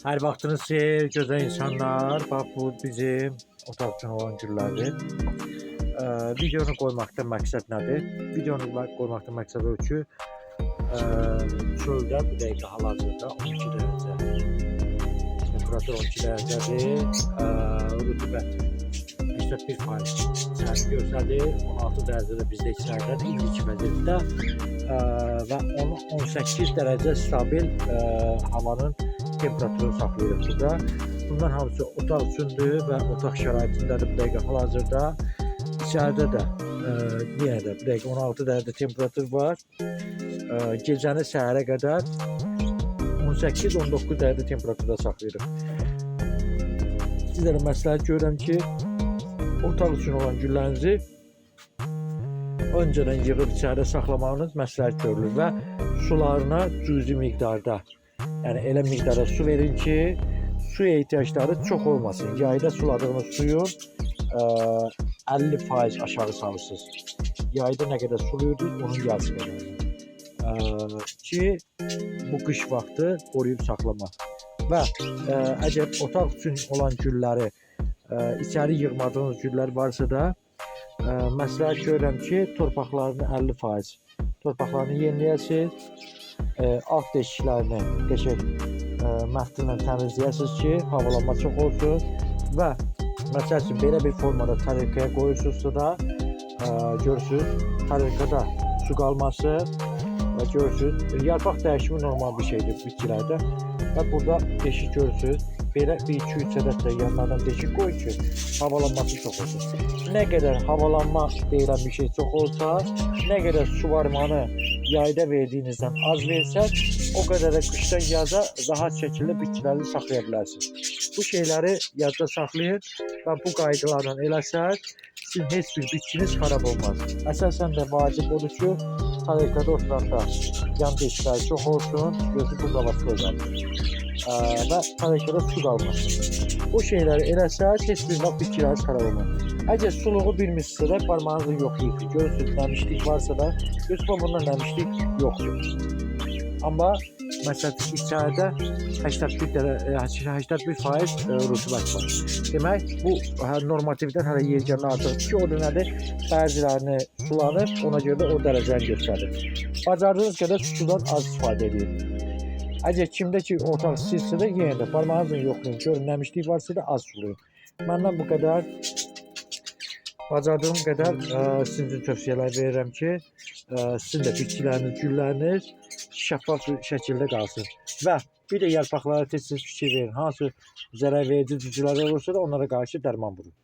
Her vaxtınız xeyir, gözəl insanlar. Bax, bu bizim otaq üçün olan güllərdir. Videonu qoymaqda məqsəd nədir? Videonu qoymaqda məqsəd o ki, çöldə bu dəqiqə hal-hazırda 12 dərəcə. Temperatur 12 dərəcədir. Rütubət 81% içəri göstərir. 16 dərəcədə bizdə içəridədir, indiki vəziyyətdə. Və 18 dərəcə stabil havanın temperaturu saxlayırıq burada. Bundan hamısı otaq üçündür və otaq şəraitindədir bu dəqiqə hal-hazırda. İçəridə də yenə də bu dəqiqə 16 dərəcə temperatur var. Gecəni səhərə qədər 18-19 dərəcə temperaturda saxlayırıq. Sizlərə məsləhət görürəm ki, otaq üçün olan güllərinizi öncədən yığıb içəridə saxlamağınız məsləhət görülür və sularına cüzi miqdarda, yəni elə miqdarda su verin ki, suya ehtiyacları çox olmasın. Yayda suladığınız suyun 50% aşağı salırsınız. Yayda nə qədər suluyordunuz, onun yarısı qədər. Ki, bu qış vaxtı qoruyub saxlamaq. Və əgər otaq üçün olan gülləri içəri yığmadığınız güllər varsa da, məsləhət görürəm ki, torpaqlarını 50% torpaqlarını yeniləyəsiniz, alt deşiklərini qəşəng məhdillə təmizləyəsiniz ki, havalanma çox olsun və məsəl üçün belə bir formada tarelkaya qoyursunuzsa da, görürsünüz, tarelkada su qalması və görürsünüz, yarpaq dəyişimi normal bir şeydir bitkilərdə və burada deşik görürsünüz. Belə 1-2-3 ədəd də yanlardan deşik qoyun ki, havalanması çox olsun. Nə qədər havalanma deyilən bir şey çox olsa, nə qədər suvarmanı yayda verdiyinizdən az versək, o qədər də qışdan yaza rahat şəkildə bitkiləri saxlaya bilərsiniz. Bu şeyləri yadda saxlayın və bu qaydalarla eləsək, sizin heç bir bitkiniz xarab olmaz. Əsasən də vacib odur ki, tarelkada oturanda yan deşikləri çox olsun, gözü bu qavası qoyalım. Və tarelkada su qalmasın. Bu şeyləri eləsək, heç bir vaxt bitkiləriniz xarab olmaz. Əgər suluğu bilmişsə də parmağınızı yoxlayın. Görürsünüz, nəmişlik varsa da, gözümə bundan nəmişlik yoxdur. Amma məsələn, içəridə 81% rütubət var. Demək, bu normativdən hələ yergən artıqdır ki, o da nədir? Bəzilərini sulanır, ona görə də o dərəcəni göstərir. Bacardığınız qədər sudan az istifadə edin. Əgər kimdə ki, otaq sizsə də yenə də parmağınızla yoxlayın. Görün, nəmişlik varsa da az sulayın. Məndən bu qədər. Bacardığım qədər sizin üçün tövsiyələr verirəm ki, sizin də bitkiləriniz, gülləriniz şəffaf şəkildə qalsın. Və bir də yarpaqlara tez-tez fikir verin. Hansı zərər verici cücülər olursa da onlara qarşı dərman vurun.